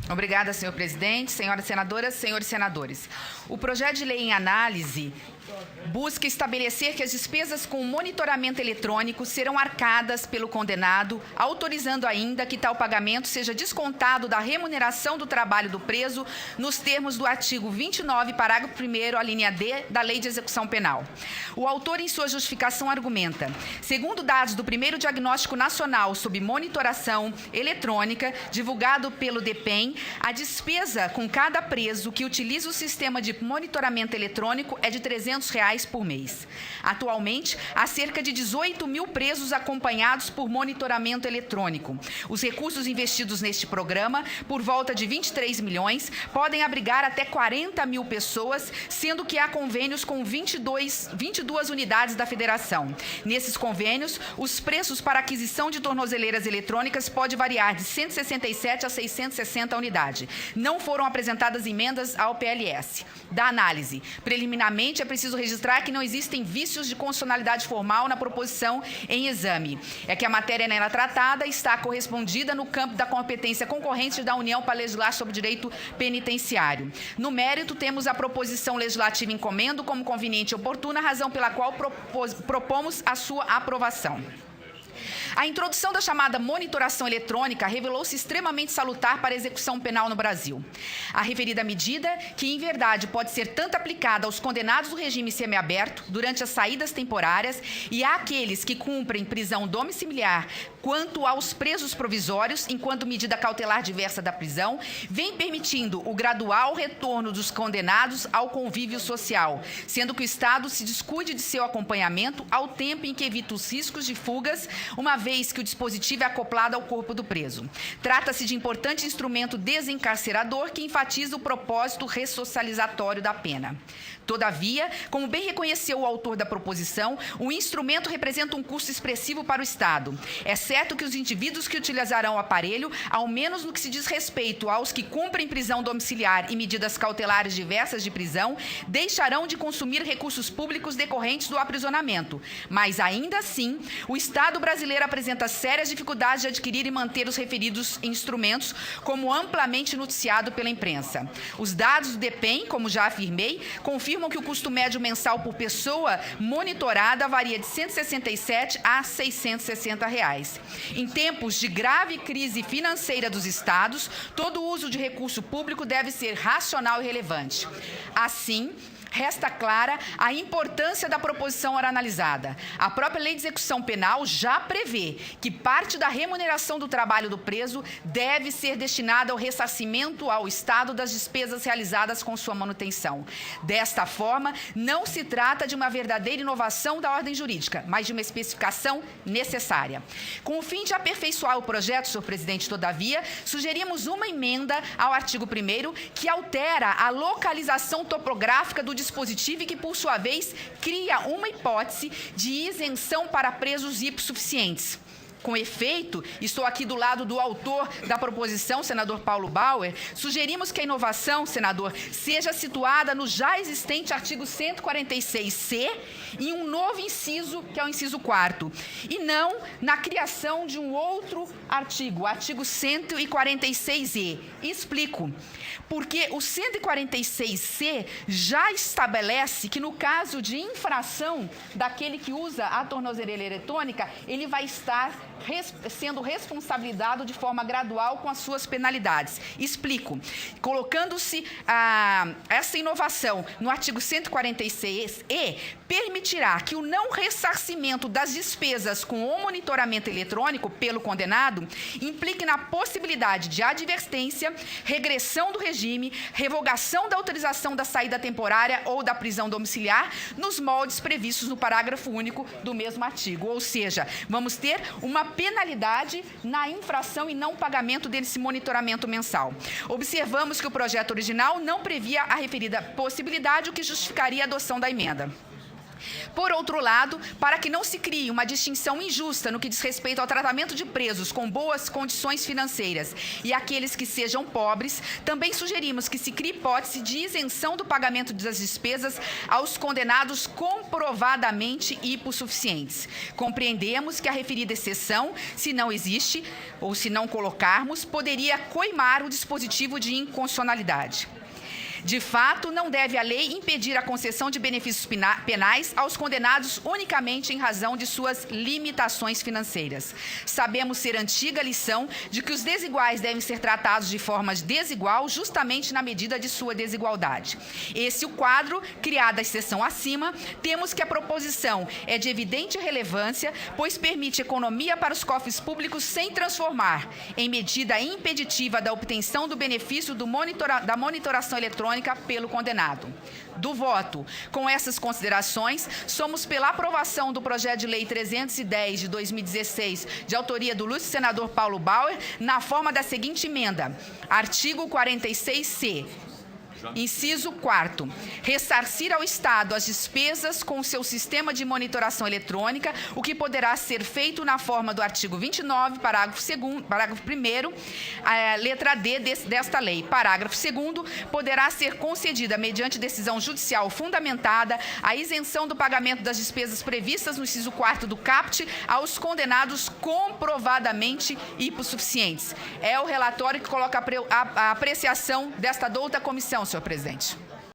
Obrigada, senhor presidente, senhoras senadoras, senhores senadores. O projeto de lei em análise busca estabelecer que as despesas com monitoramento eletrônico serão arcadas pelo condenado, autorizando ainda que tal pagamento seja descontado da remuneração do trabalho do preso nos termos do artigo 29, parágrafo 1º, a linha D da Lei de Execução Penal. O autor, em sua justificação, argumenta: segundo dados do primeiro Diagnóstico Nacional sobre Monitoração Eletrônica, divulgado pelo DEPEN, a despesa com cada preso que utiliza o sistema de monitoramento eletrônico é de R$ 300 por mês. Atualmente, há cerca de 18 mil presos acompanhados por monitoramento eletrônico. Os recursos investidos neste programa, por volta de 23 milhões, podem abrigar até 40 mil pessoas, sendo que há convênios com 22 unidades da federação. Nesses convênios, os preços para aquisição de tornozeleiras eletrônicas podem variar de 167 a 660 unidades. Não foram apresentadas emendas ao PLS. Da análise, preliminarmente é preciso registrar que não existem vícios de constitucionalidade formal na proposição em exame. É que a matéria nela tratada está correspondida no campo da competência concorrente da União para legislar sobre direito penitenciário. No mérito, temos a proposição legislativa em comendo como conveniente e oportuna, razão pela qual propomos a sua aprovação. A introdução da chamada monitoração eletrônica revelou-se extremamente salutar para a execução penal no Brasil. A referida medida, que em verdade pode ser tanto aplicada aos condenados do regime semiaberto durante as saídas temporárias e àqueles que cumprem prisão domiciliar, quanto aos presos provisórios, enquanto medida cautelar diversa da prisão, vem permitindo o gradual retorno dos condenados ao convívio social, sendo que o Estado se descuide de seu acompanhamento ao tempo em que evita os riscos de fugas, uma vez que o dispositivo é acoplado ao corpo do preso. Trata-se de importante instrumento desencarcerador que enfatiza o propósito ressocializatório da pena. Todavia, como bem reconheceu o autor da proposição, o instrumento representa um custo expressivo para o Estado. É certo que os indivíduos que utilizarão o aparelho, ao menos no que se diz respeito aos que cumprem prisão domiciliar e medidas cautelares diversas de prisão, deixarão de consumir recursos públicos decorrentes do aprisionamento. Mas, ainda assim, o Estado brasileiro apresenta sérias dificuldades de adquirir e manter os referidos instrumentos, como amplamente noticiado pela imprensa. Os dados do DEPEN, como já afirmei, confirmam que o custo médio mensal por pessoa monitorada varia de R$ 167 a R$ 660. Em tempos de grave crise financeira dos estados, todo uso de recurso público deve ser racional e relevante. Assim, resta clara a importância da proposição ora analisada. A própria Lei de Execução Penal já prevê que parte da remuneração do trabalho do preso deve ser destinada ao ressarcimento ao Estado das despesas realizadas com sua manutenção. Desta forma, não se trata de uma verdadeira inovação da ordem jurídica, mas de uma especificação necessária. Com o fim de aperfeiçoar o projeto, senhor presidente, todavia, sugerimos uma emenda ao artigo 1º que altera a localização topográfica do dispositivo e que, por sua vez, cria uma hipótese de isenção para presos hipossuficientes. Com efeito, estou aqui do lado do autor da proposição, senador Paulo Bauer, sugerimos que a inovação, senador, seja situada no já existente artigo 146C em um novo inciso, que é o inciso 4º, e não na criação de um outro artigo, o artigo 146E. Explico. Porque o 146C já estabelece que, no caso de infração daquele que usa a tornozeleira eletrônica, ele vai estar sendo responsabilizado de forma gradual com as suas penalidades. Explico. Colocando-se essa inovação no artigo 146E, permitirá que o não ressarcimento das despesas com o monitoramento eletrônico pelo condenado implique na possibilidade de advertência, regressão do regime, revogação da autorização da saída temporária ou da prisão domiciliar nos moldes previstos no parágrafo único do mesmo artigo. Ou seja, vamos ter uma penalidade na infração e não pagamento desse monitoramento mensal. Observamos que o projeto original não previa a referida possibilidade, o que justificaria a adoção da emenda. Por outro lado, para que não se crie uma distinção injusta no que diz respeito ao tratamento de presos com boas condições financeiras e aqueles que sejam pobres, também sugerimos que se crie hipótese de isenção do pagamento das despesas aos condenados comprovadamente hipossuficientes. Compreendemos que a referida exceção, se não existe ou se não colocarmos, poderia coimar o dispositivo de inconstitucionalidade. De fato, não deve a lei impedir a concessão de benefícios penais aos condenados unicamente em razão de suas limitações financeiras. Sabemos ser antiga a lição de que os desiguais devem ser tratados de forma desigual justamente na medida de sua desigualdade. Esse é o quadro, criada a exceção acima, temos que a proposição é de evidente relevância, pois permite economia para os cofres públicos sem transformar em medida impeditiva da obtenção do benefício da monitoração eletrônica pelo condenado. Do voto. Com essas considerações, somos pela aprovação do projeto de lei 310 de 2016, de autoria do ilustre senador Paulo Bauer, na forma da seguinte emenda: artigo 46C. Inciso 4º, ressarcir ao Estado as despesas com o seu sistema de monitoração eletrônica, o que poderá ser feito na forma do artigo 29, parágrafo 1º, letra D desta lei. Parágrafo 2º, poderá ser concedida, mediante decisão judicial fundamentada, a isenção do pagamento das despesas previstas no inciso 4º do CAPT aos condenados comprovadamente hipossuficientes. É o relatório que coloca a apreciação desta douta comissão, senhor presidente.